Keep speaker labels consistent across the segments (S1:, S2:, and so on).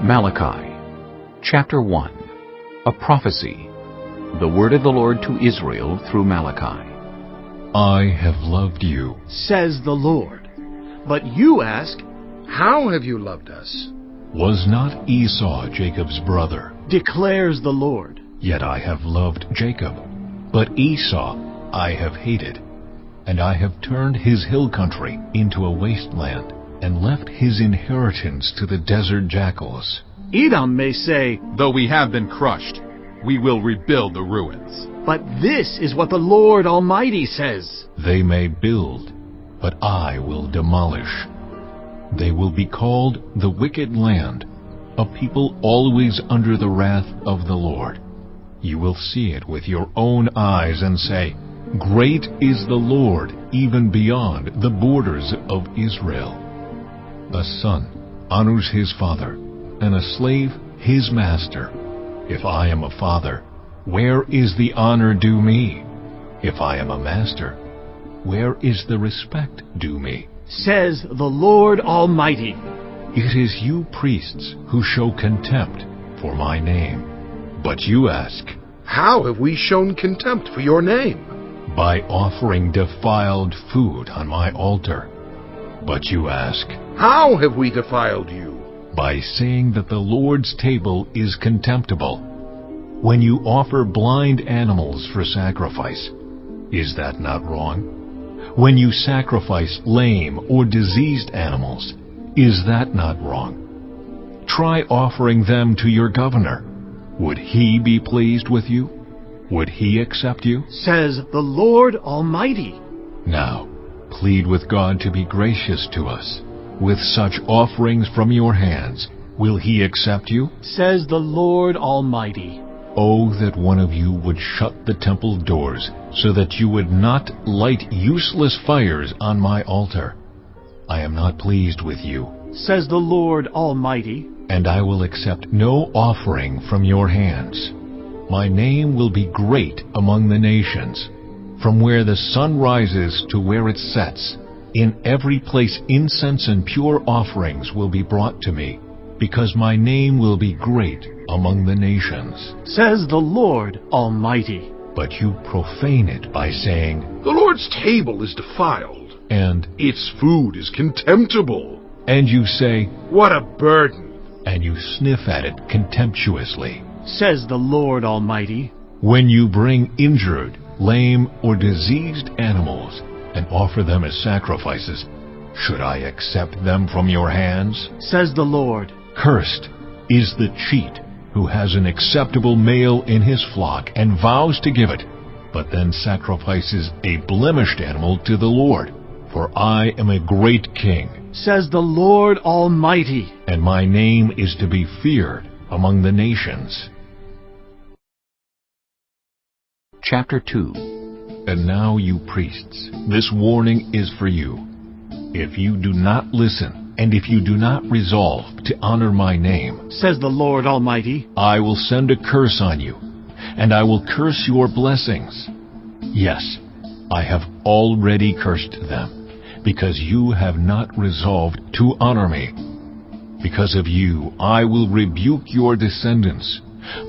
S1: Malachi, Chapter 1. A prophecy. The word of the Lord to Israel through Malachi.
S2: I have loved you,
S3: says the Lord. But you ask, how have you loved us?
S2: Was not Esau Jacob's brother?
S3: Declares the Lord.
S2: Yet I have loved Jacob, but Esau I have hated. And I have turned his hill country into a wasteland, and left his inheritance to the desert jackals.
S3: Edom may say,
S4: though we have been crushed, we will rebuild the ruins.
S3: but this is what the Lord Almighty says.
S2: They may build, but I will demolish. They will be called the wicked land, a people always under the wrath of the Lord. You will see it with your own eyes and say, Great is the Lord, even beyond the borders of Israel. A son honors his father, and a slave his master. If I am a father, where is the honor due me? If I am a master, where is the respect due me?
S3: Says the Lord Almighty.
S2: It is you priests who show contempt for my name. But you ask,
S5: how have we shown contempt for your name?
S2: by offering defiled food on my altar. But you ask,
S5: How have we defiled you?
S2: by saying that the Lord's table is contemptible. When you offer blind animals for sacrifice, is that not wrong? When you sacrifice lame or diseased animals, is that not wrong? Try offering them to your governor. Would he be pleased with you? Would he accept you?
S3: Says the Lord Almighty.
S2: Now, plead with God to be gracious to us. With such offerings from your hands, will he accept you?
S3: Says the Lord Almighty.
S2: Oh, that one of you would shut the temple doors, so that you would not light useless fires on my altar. I am not pleased with you,
S3: Says the Lord Almighty.
S2: and I will accept no offering from your hands. My name will be great among the nations. From where the sun rises to where it sets, in every place incense and pure offerings will be brought to me, because my name will be great among the nations.
S3: Says the Lord Almighty.
S2: But you profane it by saying,
S5: The Lord's table is defiled.
S2: and
S5: Its food is contemptible.
S2: you say,
S5: What a burden.
S2: and you sniff at it contemptuously.
S3: Says the Lord Almighty.
S2: When you bring injured, lame, or diseased animals and offer them as sacrifices, should I accept them from your hands?
S3: Says the Lord.
S2: Cursed is the cheat who has an acceptable male in his flock and vows to give it, but then sacrifices a blemished animal to the Lord. For I am a great king,
S3: Says the Lord Almighty.
S2: and my name is to be feared among the nations.
S1: Chapter 2.
S2: And now, you priests, this warning is for you. If you do not listen, and if you do not resolve to honor my name,
S3: Says the Lord Almighty.
S2: I will send a curse on you, and I will curse your blessings. Yes, I have already cursed them, because you have not resolved to honor me. Because of you, I will rebuke your descendants.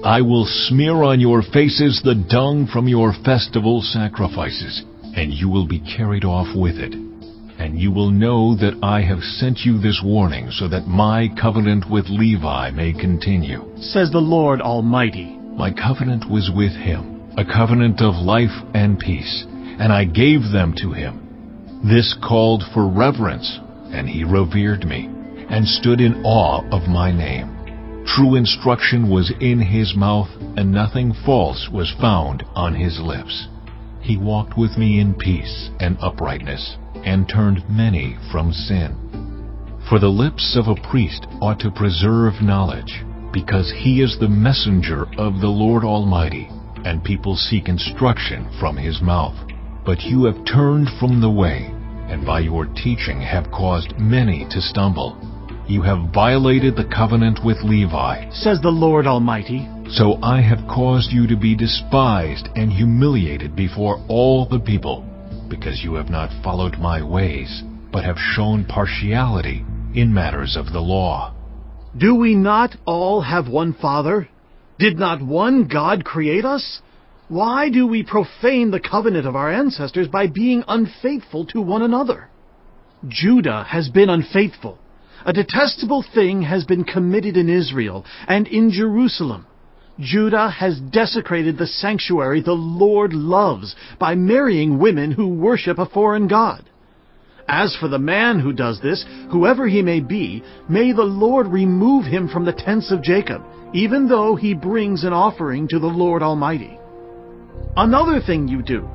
S2: I will smear on your faces the dung from your festival sacrifices, and you will be carried off with it. And you will know that I have sent you this warning, so that my covenant with Levi may continue.
S3: Says the Lord Almighty.
S2: My covenant was with him, a covenant of life and peace, and I gave them to him. This called for reverence, and he revered me, and stood in awe of my name. True instruction was in his mouth, and nothing false was found on his lips. He walked with me in peace and uprightness, and turned many from sin. For the lips of a priest ought to preserve knowledge, because he is the messenger of the Lord Almighty, and people seek instruction from his mouth. But you have turned from the way, and by your teaching have caused many to stumble. You have violated the covenant with Levi.
S3: Says the Lord Almighty.
S2: So I have caused you to be despised and humiliated before all the people, because you have not followed my ways, but have shown partiality in matters of the law.
S3: Do we not all have one Father? Did not one God create us? Why do we profane the covenant of our ancestors by being unfaithful to one another? Judah has been unfaithful. A detestable thing has been committed in Israel and in Jerusalem. Judah has desecrated the sanctuary the Lord loves by marrying women who worship a foreign god. As for the man who does this, whoever he may be, may the Lord remove him from the tents of Jacob, even though he brings an offering to the Lord Almighty. Another thing you do,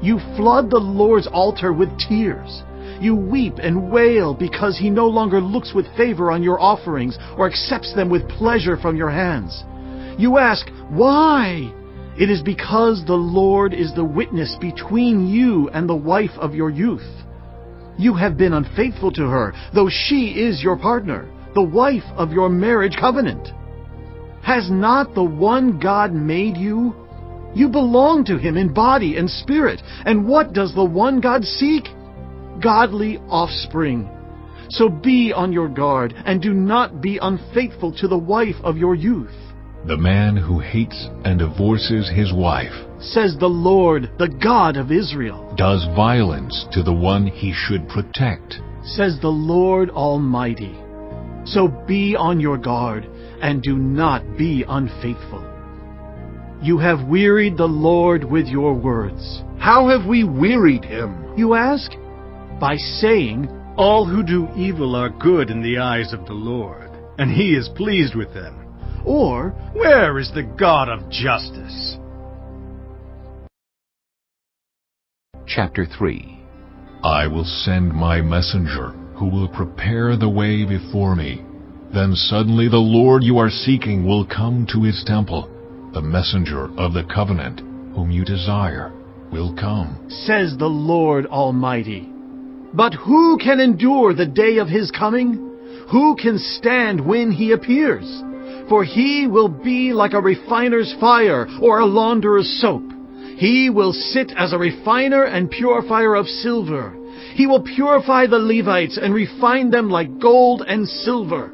S3: you flood the Lord's altar with tears. You weep and wail because he no longer looks with favor on your offerings or accepts them with pleasure from your hands. You ask, why? It is because the Lord is the witness between you and the wife of your youth. You have been unfaithful to her, though she is your partner, the wife of your marriage covenant. Has not the one God made you? You belong to him in body and spirit. And what does the one God seek? Godly offspring. So be on your guard, and do not be unfaithful to the wife of your youth.
S2: The man who hates and divorces his wife,
S3: says the Lord, the God of Israel,
S2: does violence to the one he should protect,
S3: says the Lord Almighty. So be on your guard, and do not be unfaithful. You have wearied the Lord with your words.
S5: How have we wearied him?
S3: You ask? By saying,
S6: all who do evil are good in the eyes of the Lord, and he is pleased with them.
S3: Or,
S6: where is the God of justice?
S1: Chapter 3.
S2: I will send my messenger, who will prepare the way before me. Then suddenly the Lord you are seeking will come to his temple. The messenger of the covenant, whom you desire, will come,
S3: says the Lord Almighty. But who can endure the day of his coming? Who can stand when he appears? For he will be like a refiner's fire or a launderer's soap. He will sit as a refiner and purifier of silver. He will purify the Levites and refine them like gold and silver.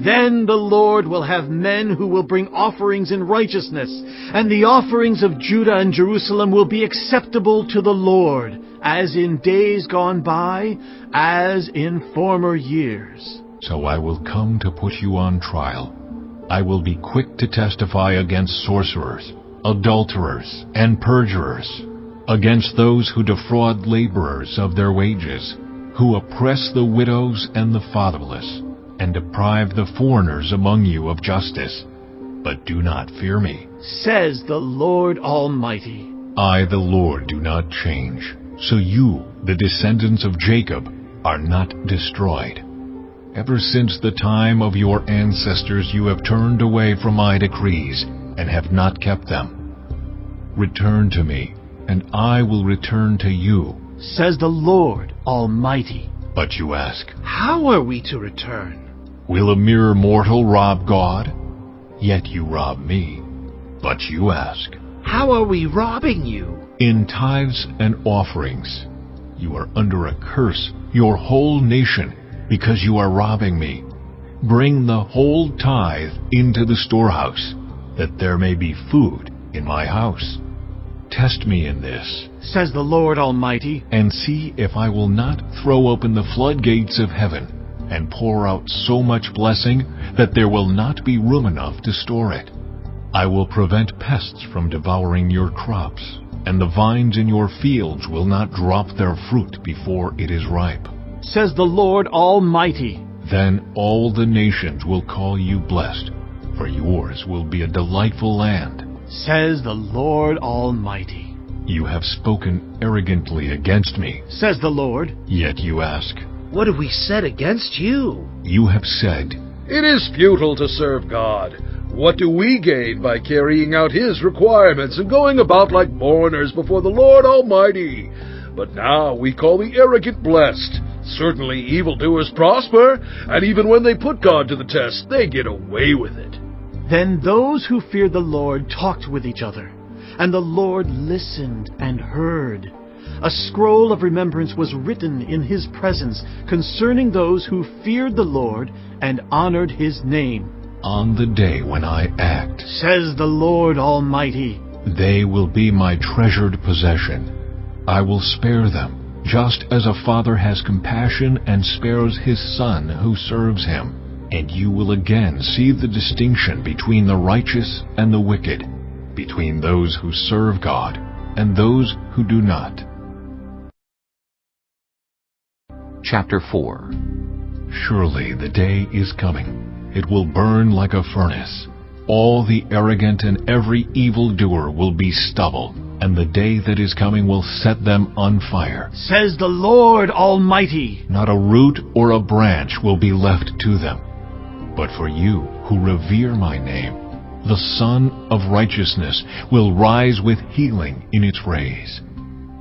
S3: Then the Lord will have men who will bring offerings in righteousness, and the offerings of Judah and Jerusalem will be acceptable to the Lord, as in days gone by, as in former years.
S2: So I will come to put you on trial. I will be quick to testify against sorcerers, adulterers, and perjurers, against those who defraud laborers of their wages, who oppress the widows and the fatherless, and deprive the foreigners among you of justice. But do not fear me,
S3: says the Lord Almighty.
S2: I, the Lord, do not change. So you, the descendants of Jacob, are not destroyed. Ever since the time of your ancestors you have turned away from my decrees, and have not kept them. Return to me, and I will return to you,
S3: says the Lord Almighty.
S2: But you ask,
S5: how are we to return?
S2: Will a mere mortal rob God? Yet you rob me. But you ask,
S5: how are we robbing you?
S2: In tithes and offerings. You are under a curse, your whole nation, because you are robbing me. Bring the whole tithe into the storehouse, that there may be food in my house. Test me in this,
S3: says the Lord Almighty,
S2: and see if I will not throw open the floodgates of heaven, and pour out so much blessing that there will not be room enough to store it. I will prevent pests from devouring your crops, and the vines in your fields will not drop their fruit before it is ripe,
S3: says the Lord Almighty.
S2: Then all the nations will call you blessed, for yours will be a delightful land,
S3: says the Lord Almighty.
S2: You have spoken arrogantly against me,
S3: says the Lord.
S2: Yet you ask,
S5: what have we said against you?
S2: You have said,
S5: it is futile to serve God. What do we gain by carrying out his requirements and going about like mourners before the Lord Almighty? But now we call the arrogant blessed. Certainly evildoers prosper, and even when they put God to the test, they get away with it.
S3: Then those who feared the Lord talked with each other, and the Lord listened and heard. A scroll of remembrance was written in his presence concerning those who feared the Lord and honored his name.
S2: On the day when I act,
S3: Says the Lord Almighty.
S2: they will be my treasured possession. I will spare them, just as a father has compassion and spares his son who serves him. And you will again see the distinction between the righteous and the wicked, between those who serve God and those who do not.
S1: Chapter 4.
S2: Surely the day is coming. It will burn like a furnace. All the arrogant and every evildoer will be stubble, and the day that is coming will set them on fire.
S3: Says the Lord Almighty.
S2: Not a root or a branch will be left to them. But for you who revere my name, the Sun of Righteousness will rise with healing in its rays.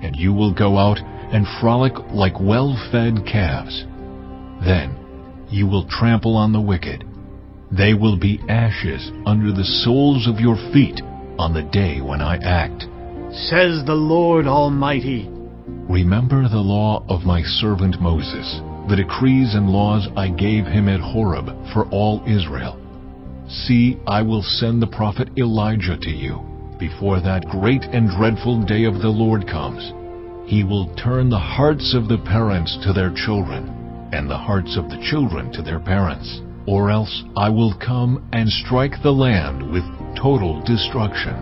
S2: And you will go out and frolic like well-fed calves. Then you will trample on the wicked. They will be ashes under the soles of your feet on the day when I act.
S3: Says the Lord Almighty.
S2: Remember the law of my servant Moses, the decrees and laws I gave him at Horeb for all Israel. See, I will send the prophet Elijah to you before that great and dreadful day of the Lord comes. He will turn the hearts of the parents to their children, and the hearts of the children to their parents. Or else I will come and strike the land with total destruction.